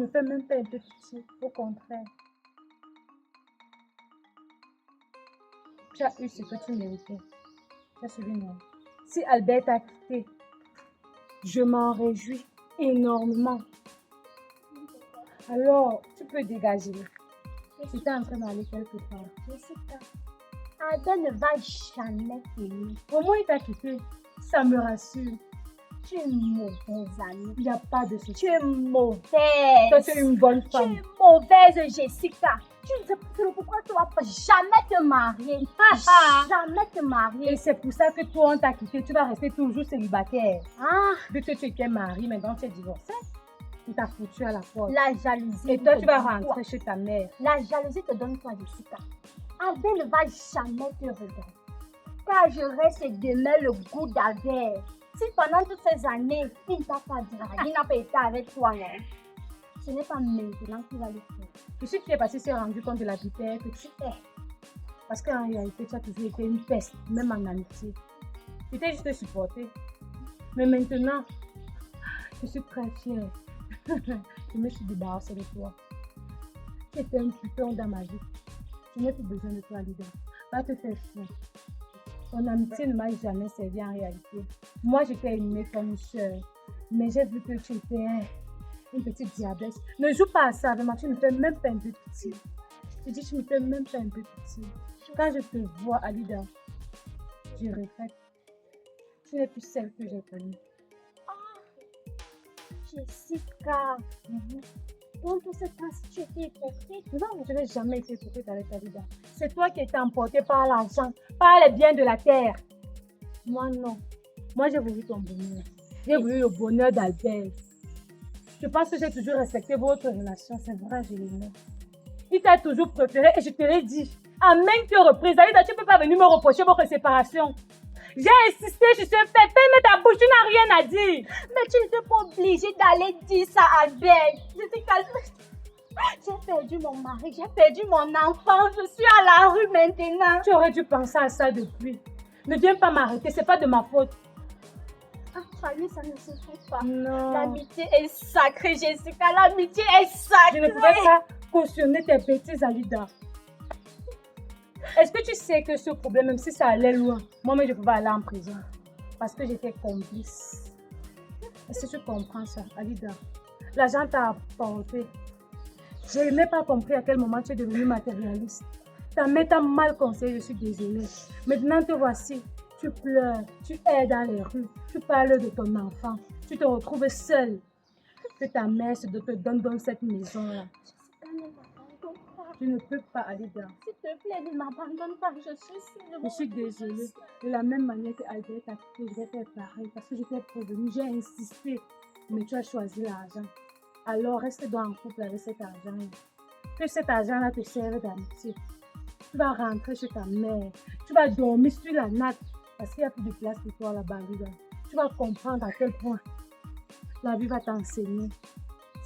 me fais même pas un peu pitié. Au contraire. Tu as eu ce que tu méritais. Tu as suivi moi. Si Albert t'a quitté, je m'en réjouis énormément. Alors, tu peux dégager. Tu es en train d'aller quelque part. Jessica, Albert ne va jamais t'aimer. Comment il t'a quitté? Ça me rassure. Tu es mauvaise, amie. Il n'y a pas de souci. Tu es mauvaise. Toi, tu es une bonne femme. Tu es mauvaise, Jessica. Tu ne sais pas pourquoi tu ne vas pas jamais te marier. Jamais te marier. Et c'est pour ça que toi, on t'a quitté. Tu vas rester toujours célibataire. Ah, Vu que tu étais mariée, maintenant tu es divorcée. Il t'a foutu à la porte. la jalousie. Et toi, tu vas rentrer chez ta mère. La jalousie te donne quoi, Jessica? Albert ne va jamais te regretter. Car je reste demain le goût d'Albert. Si pendant toutes ces années, il ne t'a pas dragué, il n'a pas été avec toi, non? Ce n'est pas maintenant qu'il va le faire. Et si tu es passé, s'est rendu compte de la vipère que tu es. Parce qu'en réalité, tu as toujours été une peste, même en amitié. Tu t'es juste supporté. Mais maintenant, je suis très fière. Je me suis débarrassée de toi. Tu étais un putain dans ma vie. Je n'ai plus besoin de toi, Lida. Va te faire chier. Ton amitié ne m'a jamais servi en réalité. Moi, je t'ai aimée comme une soeur. Mais j'ai vu que tu étais une petite diablesse. Ne joue pas à ça avec moi. Tu ne me fais même pas un peu pitié. Je dis, tu ne me fais même pas un peu pitié. Quand je te vois, Alida, je regrette. Tu n'es plus celle que j'ai connue. Jessica, dans tout ce temps, tu étais hypocrite. Non, je n'ai jamais été hypocrite avec Alida. C'est toi qui étais emporté par l'argent, par les biens de la terre. Moi, non. Moi, j'ai voulu ton bonheur. J'ai voulu le bonheur d'Albert. Je pense que j'ai toujours respecté votre relation. C'est vrai, je l'aimais. Il t'a toujours préféré et je te l'ai dit. À maintes reprises, Alida, tu ne peux pas venir me reprocher votre séparation. J'ai insisté, je suis fait. Ferme ta bouche, tu n'as rien à dire. Mais tu n'étais pas obligée d'aller dire ça à Albert. J'ai perdu mon mari, j'ai perdu mon enfant. Je suis à la rue maintenant. Tu aurais dû penser à ça depuis. Ne viens pas m'arrêter, c'est pas de ma faute. Ah, famille, ça ne se fait pas. Non. L'amitié est sacrée, Jessica. L'amitié est sacrée. Je ne pouvais pas cautionner tes bêtises, Alida. Est-ce que tu sais que ce problème, même si ça allait loin, moi-même je pouvais aller en prison parce que j'étais complice. Est-ce que tu comprends ça, Alida? L'argent t'a apporté. Je n'ai pas compris à quel moment tu es devenue matérialiste. Ta mère t'a mal conseillé, je suis désolée. Maintenant te voici, tu pleures, tu es dans les rues, tu parles de ton enfant, tu te retrouves seule. Que ta mère te donne dans cette maison-là. Tu ne peux pas, Alida. S'il te plaît, ne m'abandonne pas, Je suis désolée. De la même manière que Albert t'a quitté, je vais faire pareil parce que je t'ai prévenu, j'ai insisté. Mais tu as choisi l'argent. Alors reste donc en couple avec cet argent-là. Que cet argent-là te serve d'amitié. Tu vas rentrer chez ta mère. Tu vas dormir sur la natte parce qu'il n'y a plus de place pour toi là-bas, Alida. Tu vas comprendre à quel point la vie va t'enseigner.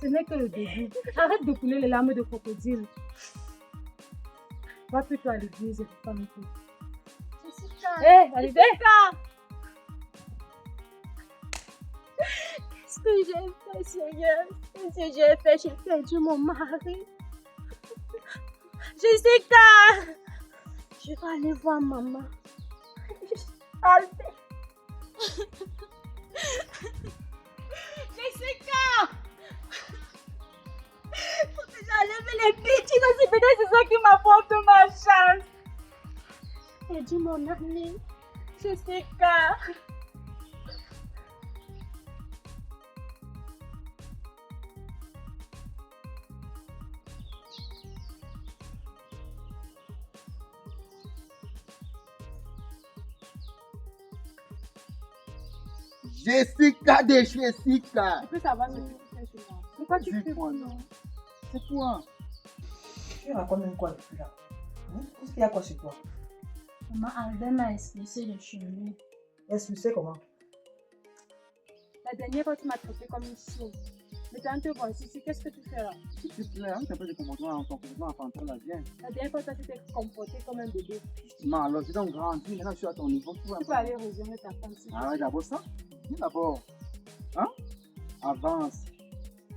Ce n'est que le début. Arrête de couler les larmes de crocodile. Va plutôt à l'église et pas un peu. Jessica. Hé, Alida! Qu'est-ce que j'ai fait, Seigneur? Qu'est-ce que j'ai fait? J'ai perdu mon mari. Jessica! Je vais aller voir maman. Albert! Jessica! Faut que j'enlève les bêtises, c'est peut-être c'est ça qui m'apporte ma chance. J'ai perdu mon ami. Jessica! Jessica de Jessica. Tu peux savoir ce que tu fais chez moi. Pourquoi tu fais quoi, non? C'est quoi? Tu racontes même quoi depuis là? Qu'est-ce qu'il y a quoi chez toi? Maman Albert m'a expulsé de chez lui. Expulsé comment? La dernière fois, tu m'as traité comme une chose. Maintenant, te voici ici. Qu'est-ce que tu fais là? S'il te plaît, un peu de comportement, ton comportement enfantin là, viens. La dernière fois, tu t'es comporté comme un bébé. Non, alors je donc grandi, maintenant je suis à ton niveau. Tu peux aller rejoindre ta femme. Ah ouais, d'abord ça? Viens d'abord. Hein? Avance.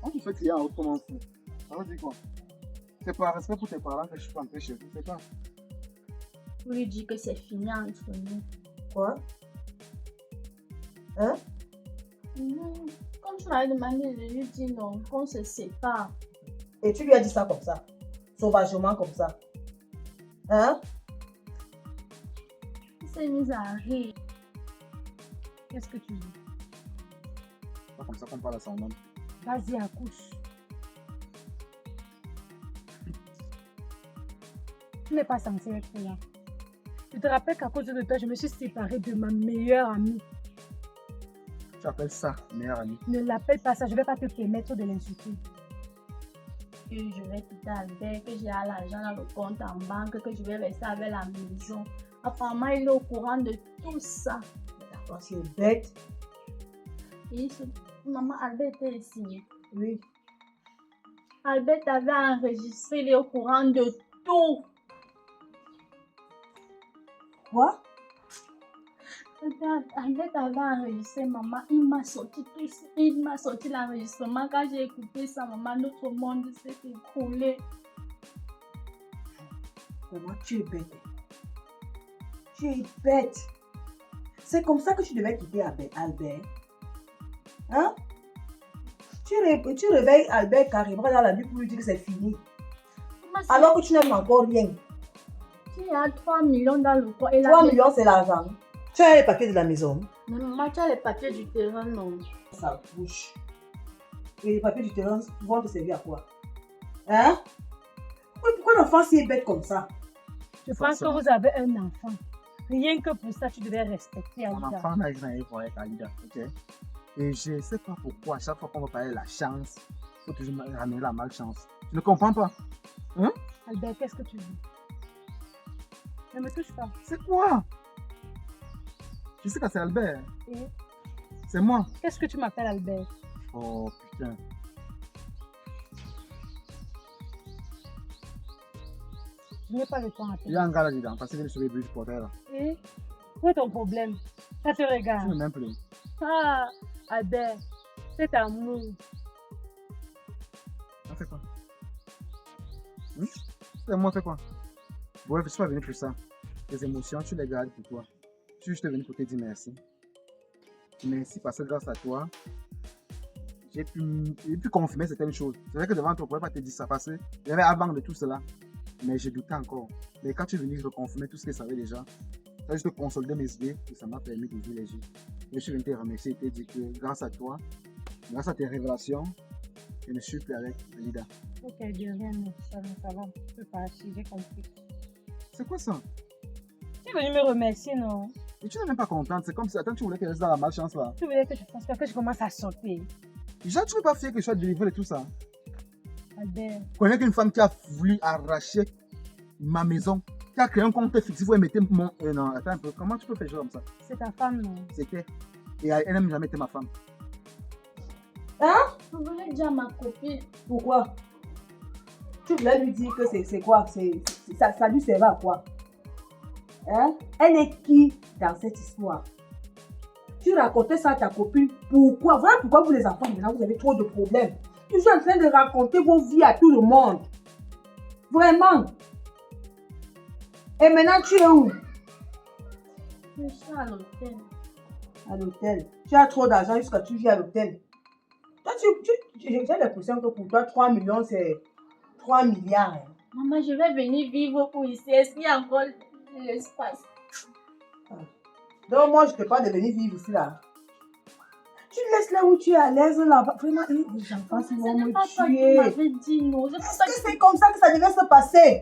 On te fait crier en haut comme un fou. Ça veut dire quoi? C'est par respect pour tes parents que je suis rentré chez vous, c'est pas? Pour lui dire que c'est fini entre nous. Quoi? Hein? Non. Comme tu m'avais demandé, je lui dis non, qu'on se sépare. Et tu lui as dit ça comme ça? Sauvagement comme ça? Hein? Il s'est mis à rire. Qu'est-ce que tu dis? Pas comme ça qu'on parle à son homme. Vas-y, accouche. Tu n'es pas censé être là. Tu te rappelles qu'à cause de toi, je me suis séparée de ma meilleure amie. Tu appelles ça meilleure amie? Ne l'appelle pas ça, je ne vais pas te permettre de l'insulter. Que je vais quitter Albert, que j'ai l'argent dans le compte en banque, que je vais rester avec la maison. Apparemment, il est au courant de tout ça. D'accord, c'est bête. Et maman, Albert était ici. Oui. Albert avait enregistré, il est au courant de tout. Quoi? Albert avait enregistré, maman. Il m'a sorti tout ça. Il m'a sorti l'enregistrement. Quand j'ai écouté ça, maman, notre monde s'est écroulé. Vraiment, tu es bête. Tu es bête. C'est comme ça que tu devais quitter Albert. Hein? Tu réveilles Albert carrément dans la nuit pour lui dire que c'est fini. Maman, Alors que tu n'as encore rien. il y a 3 millions dans le coin. 3 millions, c'est l'argent. Tu as les papiers de la maison. Mais maman, tu as les papiers du terrain, non? Ça bouge. Et les papiers du terrain vont te servir à quoi? Hein? Pourquoi l'enfant si est bête comme ça? Je pense que vous avez un enfant. Rien que pour ça, tu devais respecter Mon Alida. enfant n'a rien à voir avec Alida, ok? Et je ne sais pas pourquoi, à chaque fois qu'on va parler de la chance, il faut toujours ramener la malchance. Tu ne comprends pas? Hein? Albert, qu'est-ce que tu veux? Ne me touche pas. C'est quoi? Je sais que c'est Albert. Et C'est moi. qu'est-ce que tu m'appelles Albert? Oh putain. Je n'ai pas le temps à Il y a un gars là-dedans, parce qu'il vient de sauver le bridge pour là. Et où est ton problème? Ça te Tu regarde. ne m'aimes plus. Ah, Albert, cet amour. On fait quoi? C'est moi, fait quoi? Bref, je suis pas venu pour ça. Les émotions, tu les gardes pour toi. Je suis juste venu pour te dire merci. Merci parce que grâce à toi, j'ai pu confirmer certaines choses. C'est vrai que devant toi, je ne pouvais pas te dire ça parce que j'avais avant de tout cela, mais je doutais encore. Mais quand tu es venu reconfirmer tout ce que je savais déjà, ça a juste consolidé mes idées et ça m'a permis d'ouvrir les yeux. Je suis venu te remercier et te dire que grâce à toi, grâce à tes révélations, je ne suis plus avec Lida. Ok, de rien, ça va. Je peux partir, j'ai compris. C'est quoi ça? Tu es venu me remercier, non? Et tu n'es même pas contente, c'est comme si, attends, tu voulais que je reste dans la malchance là. Tu voulais que je fasse quoi? Que je commence à sauter. Déjà, tu n'es pas fier que je sois délivré de tout ça. Albert, Je connais qu'une femme qui a voulu arracher ma maison, qui a créé un compte fictif où elle mettait mon... non, attends un peu, comment tu peux faire comme ça? c'est ta femme, non? C'était... Et elle n'a jamais été ma femme. Hein? Je voulais dire à ma copine. Pourquoi? Tu voulais lui dire que c'est quoi? Ça lui servait à quoi? Hein? Elle est qui dans cette histoire? Tu racontais ça à ta copine. Pourquoi? Voilà pourquoi vous les enfants, maintenant, vous avez trop de problèmes. Tu es en train de raconter vos vies à tout le monde. Vraiment. Et maintenant, tu es où? Je suis à l'hôtel. À l'hôtel. Tu as trop d'argent jusqu'à tu vis à l'hôtel. Toi, j'ai l'impression que pour toi, 3 millions, c'est 3 milliards. Hein. Maman, je vais venir vivre pour ici. Est-ce qu'il y a encore l'espace? Donc, moi, je ne peux pas devenir vivre ici, là. Tu laisses là où tu es à l'aise, là. Vraiment, les enfants, ils vont me tuer. Tu m'avais dit non. Est-ce que c'est comme ça que ça devait se passer?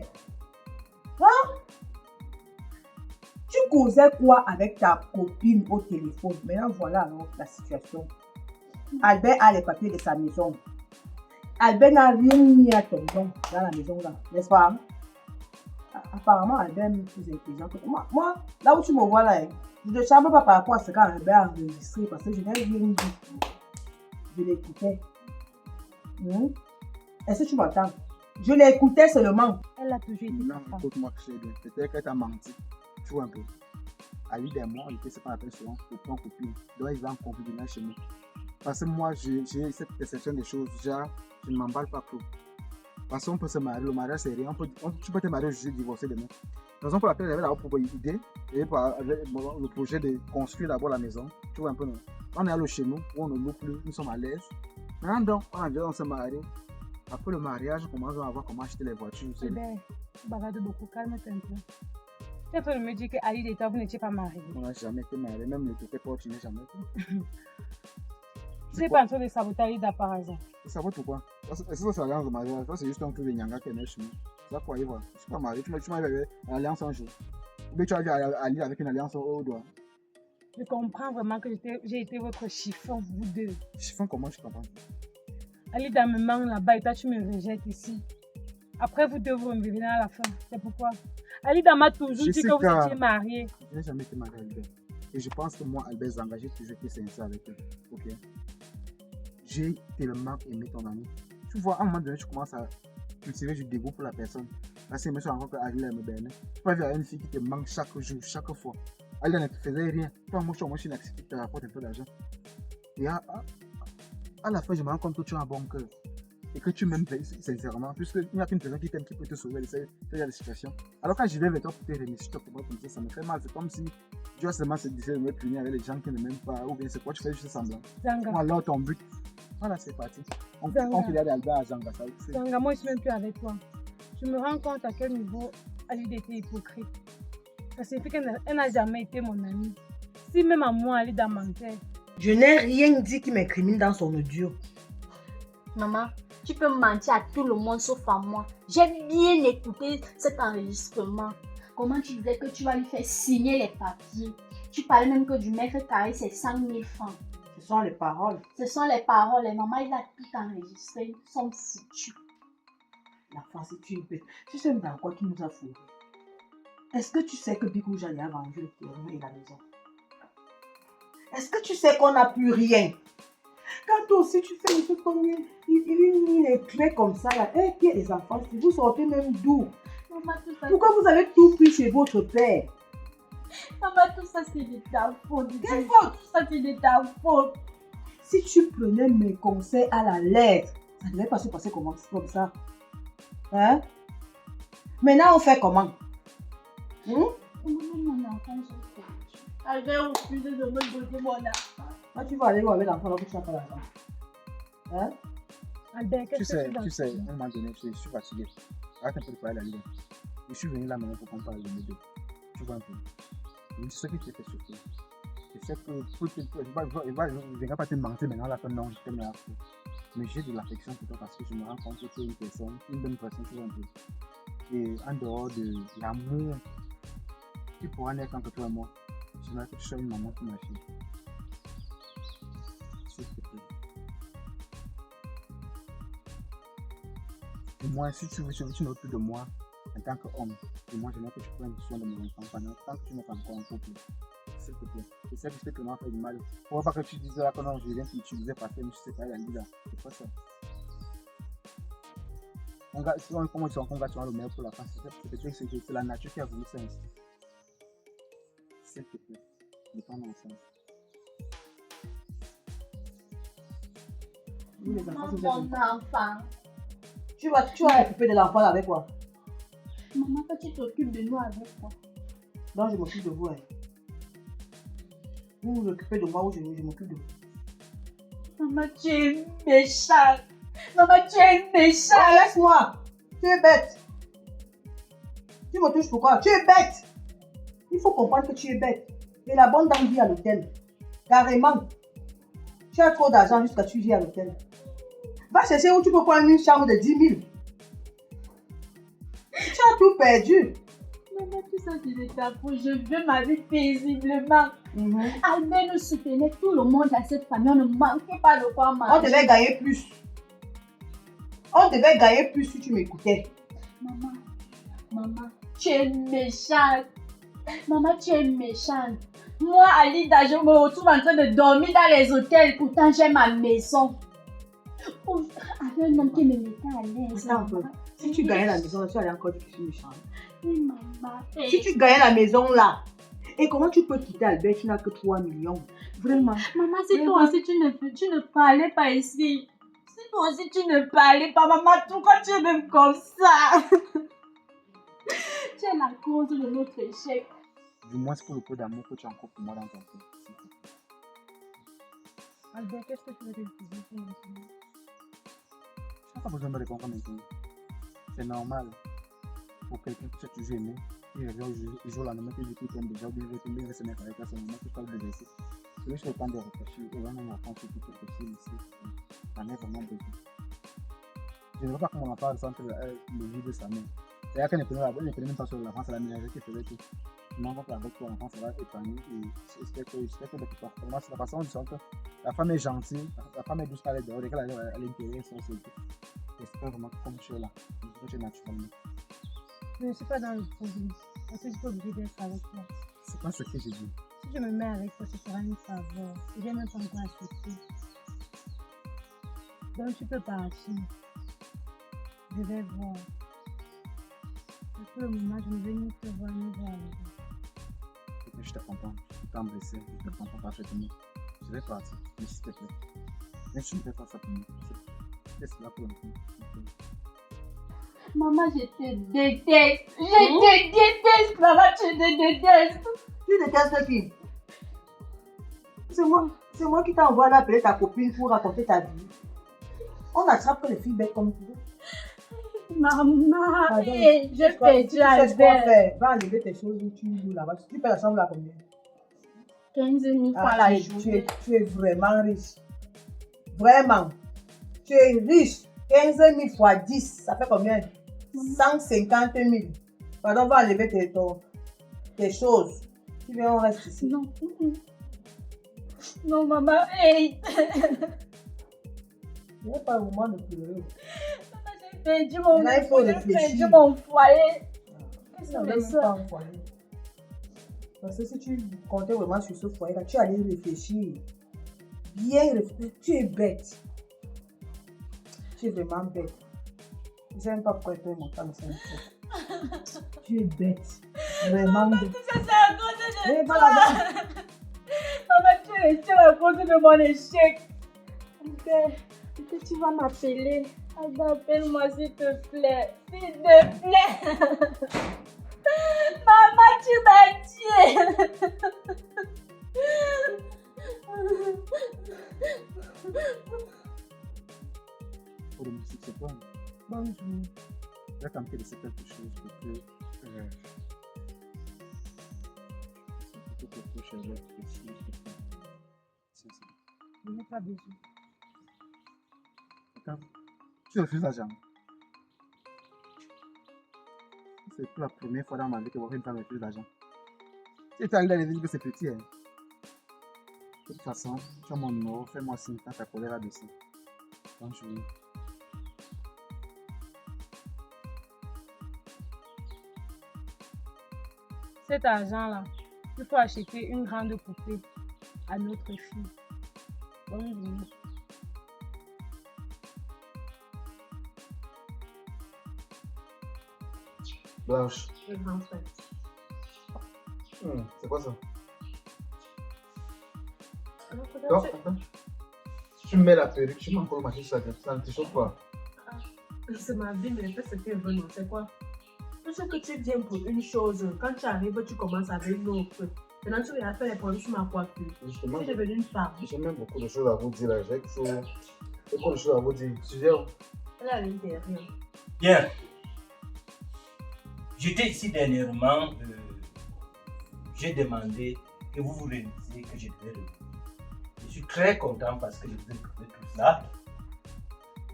Hein? Tu causais quoi avec ta copine au téléphone? Maintenant, voilà alors la situation. Albert a les papiers de sa maison. Albert n'a rien mis à ton nom dans la maison, là. N'est-ce pas? Apparemment, Albert est plus intelligent que moi. Moi, là où tu me vois, là, je ne te charme pas par rapport à ce qu'Albert a enregistré parce que je n'ai rien dit. Je l'écoutais. Est-ce que tu m'entends? Je l'écoutais seulement. Elle a toujours été Non, ta femme. écoute-moi, chérie. Peut-être qu'elle t'a menti. Tu vois un peu. À lui et moi, on était ce qu'on appelle souvent copain, copine. Donc, ils ont concubinage chez nous. Parce que moi, j'ai cette perception des choses. Déjà, je ne m'emballe pas trop. Parce qu'on peut se marier, le mariage c'est rien. Tu peux te marier juste divorcer demain. La raison pour laquelle j'avais d'abord proposé l'idée, et le projet de construire d'abord la maison. Tu vois un peu, non? On est allé chez nous, où on ne loue plus, nous sommes à l'aise. Maintenant, donc, on se marie. Après le mariage, on commence à voir comment acheter les voitures. Eh bien, bavarde beaucoup, calme-toi un peu. Tu es en train de me dire qu'Ali et toi, vous n'étiez pas mariés. On n'a jamais été mariés, même le côté porte, tu n'es jamais été. Tu n'es pas en train de saboter Alida par hasard. Ça vaut pourquoi? Est-ce que c'est l'alliance de mariage? C'est juste un truc de Nyanga qui est né chez nous. C'est ça quoi, il voit. Je ne suis pas marié, tu m'as vu avec l'alliance un jour. Ou bien tu as vu Ali avec une alliance au doigt. Je comprends vraiment que j'ai été votre chiffon, vous deux. Chiffon, comment je comprends? Alida me manque là-bas et toi tu me rejettes ici. Après vous deux, vous me revenez à la fin. C'est pourquoi? Alida m'a toujours dit que vous étiez mariés. Je n'ai jamais été marié à Albert. Et je pense que moi, Albert Zanga, j'ai toujours été sincère avec eux. Ok? J'ai tellement aimé ton ami. Tu vois, à un moment donné, tu commences à cultiver du dégoût pour la personne. Parce que je me suis rendu compte qu'Alida me berne. Tu peux voir une fille qui te manque chaque jour, chaque fois. Alida ne te faisait rien. Toi, moi, je suis une activité qui te rapporte un peu d'argent. Et à la fin, je me rends compte que tu as un bon cœur. Et que tu m'aimes sincèrement. Puisqu'il n'y a qu'une personne qui t'aime qui peut te sauver de ce genre de situation. Alors quand je vais vers toi pour te remercier, ça me fait mal. C'est comme si tu as seulement décidé de me punir avec les gens qui ne m'aiment pas. Ou bien c'est quoi, tu fais juste semblant. Zanga. Ou alors ton but. Voilà, c'est parti. On fait Albert à Zanga. Zanga, moi je ne suis même plus avec toi. Je me rends compte à quel niveau Alida était hypocrite. Ça signifie qu'elle n'a jamais été mon amie. Si même à moi, Alida mentait. Je n'ai rien dit qui m'incrimine dans son audio. Maman, tu peux mentir à tout le monde sauf à moi. J'ai bien écouté cet enregistrement. Comment tu disais que tu vas lui faire signer les papiers. Tu parlais même que du mètre carré, c'est 100 000 francs. Ce sont les paroles. Ce sont les paroles. Et maman, il a tout enregistré. Ils sont foutus. La France, c'est une bête. Tu sais dans quoi qui nous a fourré? Est-ce que tu sais que Bigou Jali a vendu le terrain et la maison? Est-ce que tu sais qu'on n'a plus rien? Quand toi aussi tu fais des trucs comme il est très comme ça là, et puis les enfants, si vous sortez même d'où? Maman, tout ça, Pourquoi vous avez tout pris chez votre père? maman, tout ça c'est de ta faute. Quelle faute? Tout ça c'est de ta faute. Si tu prenais mes conseils à la lettre, ça ne devait pas se passer comme ça. Hein? Maintenant on fait comment? Maman, mon enfant, je fait. J'ai refusé de me donner mon enfant. Quand tu vas aller voir avec l'enfant là que tu n'as pas l'argent. Hein? Albert, Tu qu'est-ce que sais, à un moment donné, je suis fatigué. Arrête un peu de parler à la ligne. Je suis venu là maintenant pour qu'on parle de nous deux. Tu vois un peu. Je sais que tu es fait souffrir. Je sais que je ne vais pas te mentir maintenant à la fin, non, je t'aime la fois. Mais j'ai de l'affection pour toi parce que je me rends compte que tu es une personne, une bonne personne, tu vois un peu. Et en dehors de l'amour qui pourra naître entre toi et moi, j'aimerais que tu sois une maman pour ma fille. S'il te plaît. Et moi, si tu n'as plus de moi en tant qu'homme, et moi j'aimerais que tu prennes soin de mes enfants pendant tant que tu n'es pas encore en couple. S'il te plaît. Je sais que je t'ai tellement fait du mal. Pour pas que tu disais là que non, je viens t'utiliser parce que je ne sais pas la vie là. C'est pas ça. Si on commence en congrats, le meilleur pour la France, c'est la nature qui a voulu ça ainsi. S'il te plaît. Ne pas ensemble. Mon enfant. Tu vas t'occuper de l'enfant avec quoi? Maman, que tu t'occupes de nous avec quoi? Donc je m'occupe de vous. Hein. Vous vous occupez de moi ou je m'occupe de vous. Maman, tu es méchante. Maman, tu es méchante. Oh, laisse-moi. Tu es bête. Tu me touches pourquoi? Tu es bête. Il faut comprendre que tu es bête. Et la bonne dame vit à l'hôtel. Carrément. Tu as trop d'argent jusqu'à tu vis à l'hôtel. Va chercher où tu peux prendre une chambre de 10 000. Tu as tout perdu. Maman, tout ça c'est de ta faute. Je veux ma vie paisiblement. Albert nous soutenait, tout le monde à cette famille. On ne manquait pas de quoi manger. On devait gagner plus. On devait gagner plus si tu m'écoutais. Maman, tu es méchante. Maman, tu es méchante. Moi, Alida, je me retrouve en train de dormir dans les hôtels. Pourtant, j'ai ma maison. Oh, avec un homme qui me mettait à l'aise. Attends un peu. Si tu gagnais la maison, tu allais encore dire que je suis méchante. Oui, maman. Si tu gagnais la maison là, et comment tu peux quitter Albert? Tu n'as que 3 millions. Vraiment. Maman, si toi aussi tu ne parlais pas ici. Si Toi aussi, tu ne parlais pas, maman. Pourquoi tu es même comme ça? Tu es la cause de notre échec. Du moins, c'est pour le peu d'amour que tu as encore pour moi dans ton cœur. Albert, qu'est-ce que tu veux que je te dise maintenant? Tu n'as pas besoin de me répondre maintenant. C'est normal pour quelqu'un que tu as toujours aimé. Il revient le jour lendemain, tu dis qu'il t'aime déjà, ou bien il reste avec toi, c'est le moment que tu parles de laisser. C'est juste le temps de réfléchir. Et vraiment, on apprend tout possible ici. T'en as vraiment besoin. Je ne veux pas qu'on en parle sans que le vie de sa mère. C'est-à-dire qu'elle ne connaît même pas sur l'enfance à la mère qui faisait tout. Je m'en vais avec toi, l'enfant, ça va épanouir. Et j'espère que pour moi, c'est la façon dont que la femme est gentille, la femme est douce par les dehors, et qu'elle arrive à l'intérieur, c'est aussi. J'espère vraiment que comme tu es là, que tu es naturellement. Je ne suis pas dans le problème. Parce que je suis pas obligée d'être avec toi. C'est pas ce que j'ai dit. Si je me mets avec toi, ce sera une faveur. Je n'ai même pas encore accepté. Donc tu peux partir. Je vais voir. Pour le moment, je ne vais ni te voir ni voir. Je te comprends. Je t'en blessé. Je te comprends parfaitement. Je vais partir. Mais s'il te plaît. Mais tu ne fais pas ça pour moi. Laisse-la pour le coup. Maman, je te déteste. Je te déteste, maman, tu te détestes. Tu détestes qui? C'est moi qui t'ai envoyé appeler ta copine pour raconter ta vie. On attrape que les filles bêtes comme vous. Maman, Pardon, je fais du tu sais quoi Albert. faire. Va enlever tes choses où tu joues là-bas. Tu payes la chambre là combien? 15 000 francs Ah, la tu journée. es vraiment riche. Vraiment. Tu es riche. 15 000 fois 10, ça fait combien? 150 000. Pardon, va enlever tes choses. Tu viens, on reste ici. Non. Non, maman, hey. Il n'y a pas le moment de pleurer. J'ai perdu mon, Là, il faut j'ai réfléchir. perdu mon foyer. Qu'est-ce Ça que ne c'est même pas ça? un foyer. Parce que si tu comptais vraiment sur ce foyer-là, tu allais réfléchir. Bien réfléchir. Tu es bête. Tu es vraiment bête. Je ne sais même pas pourquoi tu es mon femme, c'est un truc. Tu es bête. Vraiment bête. C'est à cause de Mais toi. voilà. Maman, tu es à cause de mon échec. Albert, est-ce que tu vas m'appeler? Albert, appelle-moi s'il te plaît. S'il te plaît. Maman, tu m'as tué. Pour le musique, c'est toi. Bonjour. Je vais quand même te laisser quelque chose pour que je vais réfléchir. Je n'ai pas besoin. Attends, tu refuses l'argent. C'est pour la première fois dans ma vie que une femme refuse l'argent. Si tu arrives à dire que c'est petit, hein. De toute façon, tu as mon numéro, fais-moi signe quand ta colère là-dessus. Bonne journée. Cet argent-là, il faut acheter une grande poupée à notre fille. Bonne journée. Blanche. Le grand frère. C'est quoi ça? Alors, Donc, attends. Si tu mets la perruque, tu peux encore marcher sur ça ne te choque pas. c'est ma vie, mais fais ce que veut, non, c'est quoi? Tout ce que tu viens pour une chose, quand tu arrives, tu commences avec une autre. Maintenant, tu viens faire les produits sur ma coiffure. Justement, Tu es devenue une femme. j'ai même beaucoup de choses à vous dire là. J'ai beaucoup de choses à vous dire. Sujet. Elle est à l'intérieur. Bien. J'étais ici dernièrement. J'ai demandé que vous vous réunisiez, que je devais revenir. Je suis très content parce que je vous ai trouvé tout ça.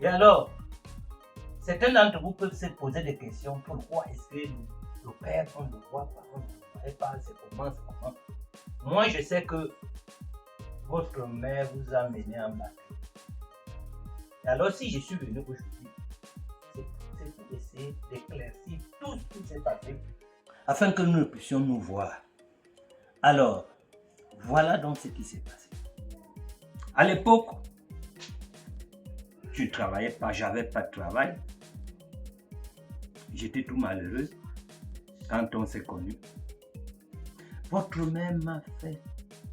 Et alors, certains d'entre vous peuvent se poser des questions. Pourquoi est-ce que le père, on ne le voit pas, on ne le voit pas, c'est comment. Moi, je sais que votre mère vous a mené en bateau. Et alors, si je suis venu aujourd'hui, c'est pour essayer d'éclaircir tout ce qui s'est passé afin que nous puissions nous voir. Alors, voilà donc ce qui s'est passé. À l'époque, je ne travaillais pas, j'avais pas de travail. J'étais tout malheureuse quand on s'est connus. Votre mère m'a fait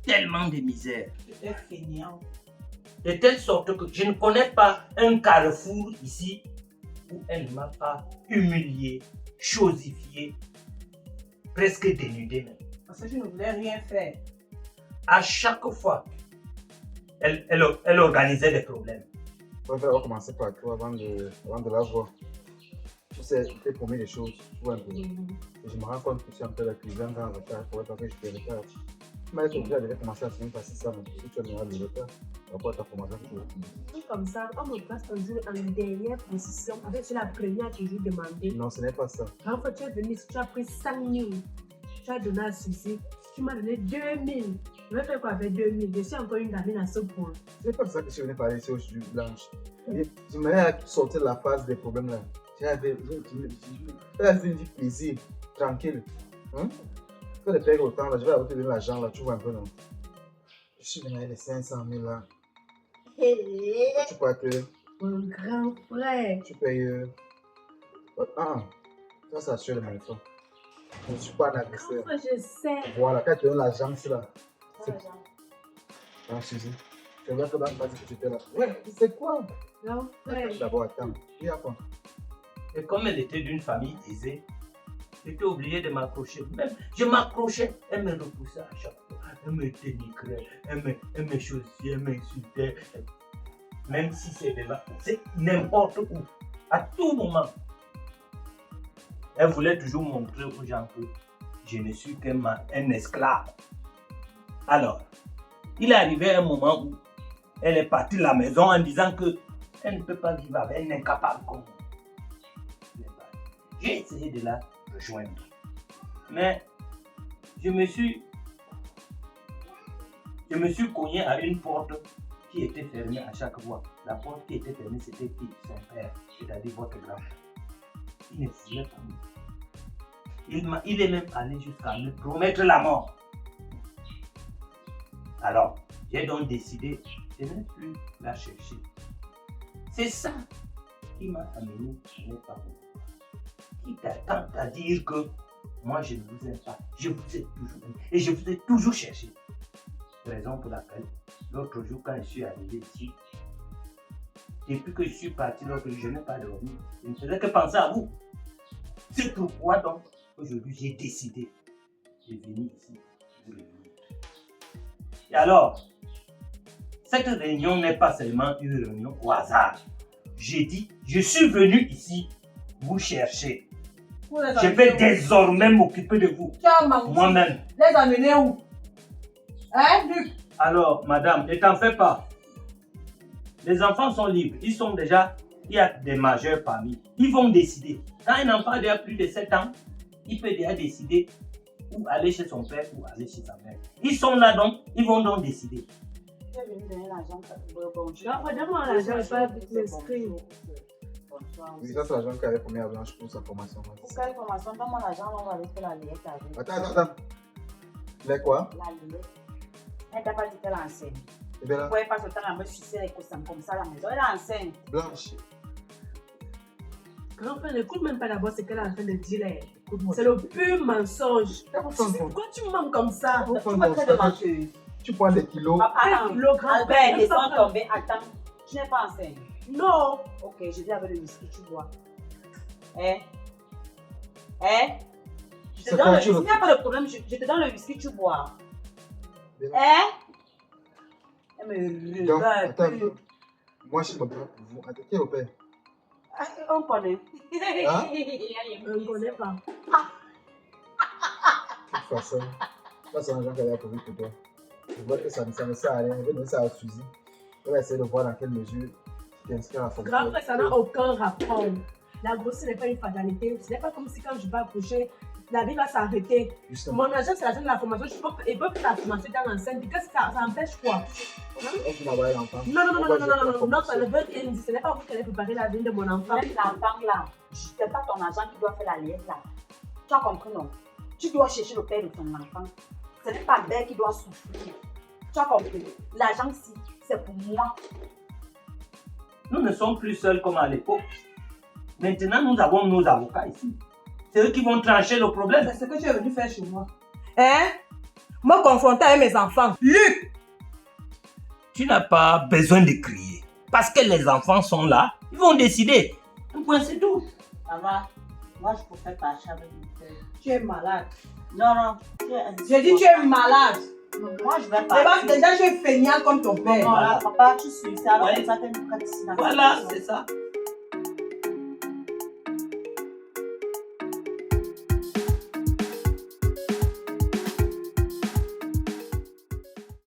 tellement de misère. Tu es fainéant. De telle sorte que je ne connais pas un carrefour ici où elle ne m'a pas humilié, chosifié, presque dénudé même. Parce que je ne voulais rien faire. À chaque fois, elle organisait des problèmes. On va commencer par toi avant de la voir. Tu sais, tu t'es promis des choses, tu vois un peu. Et je me rends compte que tu es un peu la cuisine dans le retard, pour être que je te retard. Tu m'as dit que tu avais commencé à se passer ça, mais si tu as mis le retard, par rapport à ta formation, tu vas. Comme ça, on me place toujours en dernière position. En fait, c'est la première que j'ai demandé. Non, ce n'est pas ça. En fait, tu es venu, tu as pris 5 000. Tu as donné à Suzy. Tu m'as donné 2 000. Je vais faire quoi avec 2 000? Je suis encore une gamine à ce point. Ce n'est pas de ça que je suis venu parler ici aujourd'hui, Blanche. Tu m'as sorti de la phase des problèmes là. J'avais une vie plaisir, tranquille. Hein? Tu vas payer autant là, je vais avoir te donner l'argent là, tu vois un peu non? Je suis venu avec les 500 000 là. Tu peux te. Mon grand frère. Tu payes. Ça, c'est sûr de mon enfant. Je ne suis pas un agresseur. Enfin, je sais. Voilà, quand tu te donnes l'argent, c'est là. Ah, Suzy. Tu vois que dans le passé que tu étais là. Ouais, c'est quoi? Grand frère. D'abord, attends. Il y a quoi? Et comme elle était d'une famille aisée, j'étais obligé de m'accrocher. Même je m'accrochais, elle me repoussait à chaque fois. Elle me dénigrait, elle me chaussait, elle m'insultait. Même si c'est n'importe où, à tout moment. Elle voulait toujours montrer aux gens que je ne suis qu'un esclave. Alors, il est arrivé un moment où elle est partie de la maison en disant que elle ne peut pas vivre avec un incapable comme moi. J'ai essayé de la rejoindre. Mais je me suis cogné à une porte qui était fermée à chaque fois. La porte qui était fermée, c'était qui? Son père, c'est-à-dire votre grand-père. Il ne voulait pas me. Il est même allé jusqu'à me promettre la mort. Alors, j'ai donc décidé de ne plus la chercher. C'est ça qui m'a amené à ne pas vous. Qui t'attend à dire que moi je ne vous aime pas. Je vous ai toujours aimé et je vous ai toujours cherché. Raison pour laquelle, l'autre jour, quand je suis arrivé ici, depuis que je suis parti, l'autre jour, je n'ai pas dormi. Je ne faisais que penser à vous. C'est pourquoi donc, aujourd'hui, j'ai décidé de venir ici. Et alors, cette réunion n'est pas seulement une réunion au hasard. J'ai dit, je suis venu ici vous chercher. Je vais désormais m'occuper de vous. Moi-même. Les amener où? Hein, Luc? Alors, madame, ne t'en fais pas. Les enfants sont libres. Il y a des majeurs parmi. Ils vont décider. Quand un enfant a plus de 7 ans, il peut déjà décider où aller chez son père ou aller chez sa mère. Ils sont là donc, ils vont donc décider. Tu es venu donner l'argent. Donne-moi l'argent, je vais pas m'inscrire. Oui, ça, c'est l'argent qu'avait promis à Blanche pour sa formation. Pour quelle formation? Donne-moi l'argent, on va aller faire la liette avec. Attends. Les quoi? La liette. Elle t'a pas dit qu'elle enseigne. Eh bien là, Vous pouvez pas se temps à me sucer les cossins comme ça à la maison. Elle enseigne. Blanche. Grand frère, n'écoute même pas d'abord ce qu'elle est en train de dire là. Écoute-moi. C'est le pur mensonge. Pourquoi tu mens comme ça? Tu me traites de menteuse. Tu prends des kilos. Attends, Le grand Albert, frère, laisse-moi tomber. Attends, tu n'es pas enceinte. non. Ok, je viens avec le whisky, tu bois. Je te C'est donne quand le tu whisky, le- il n'y a pas de problème, je te donne le whisky, tu bois. Bien. Elle me Donc, regarde. attends. Moi, je me bats pour vous. Attends, qui est au père? On connaît. Hein? On ne connaît pas. De toute façon, ça, c'est l'argent qu'elle a prévu pour toi. Je vois que ça ne sert à rien. Je vais donner ça à Suzy. Elle va essayer de voir dans quelle mesure tu t'inscris à la formation. Grand frère, ça n'a aucun rapport. La grossesse n'est pas une fatalité. Ce n'est pas comme si quand je vais accoucher, la vie va s'arrêter. Justement. Mon argent, c'est l'argent de la formation. Il peut que la formation dans l'enceinte. Qu'est-ce que ça empêche quoi? On peut m'envoyer l'enfant. Non, ça ne veut rien dire. Ce n'est pas vous qui allez préparer la vie de mon enfant. Même l'enfant là, ce n'est pas ton argent qui doit faire la liette là. Tu as compris non? Tu dois chercher le père de ton enfant. Ce n'est pas Albert qui doit souffrir. Tu as compris? L'argent ici, c'est pour moi. Nous ne sommes plus seuls comme à l'époque. Maintenant, nous avons nos avocats ici. C'est eux qui vont trancher le problème. C'est ce que tu es venu faire chez moi. Hein? Me confronter avec mes enfants. Luc! tu n'as pas besoin de crier. Parce que les enfants sont là, ils vont décider. Un point, c'est tout. Ça va. Moi, je préfère partir avec mon père. Tu es malade. Non. Je dis tu es malade. Moi, je vais C'est parce que partir. déjà tu es feignant comme ton père. Voilà, papa, tu suis. C'est alors Ouais. comme ça que nous ici. Voilà, c'est ça.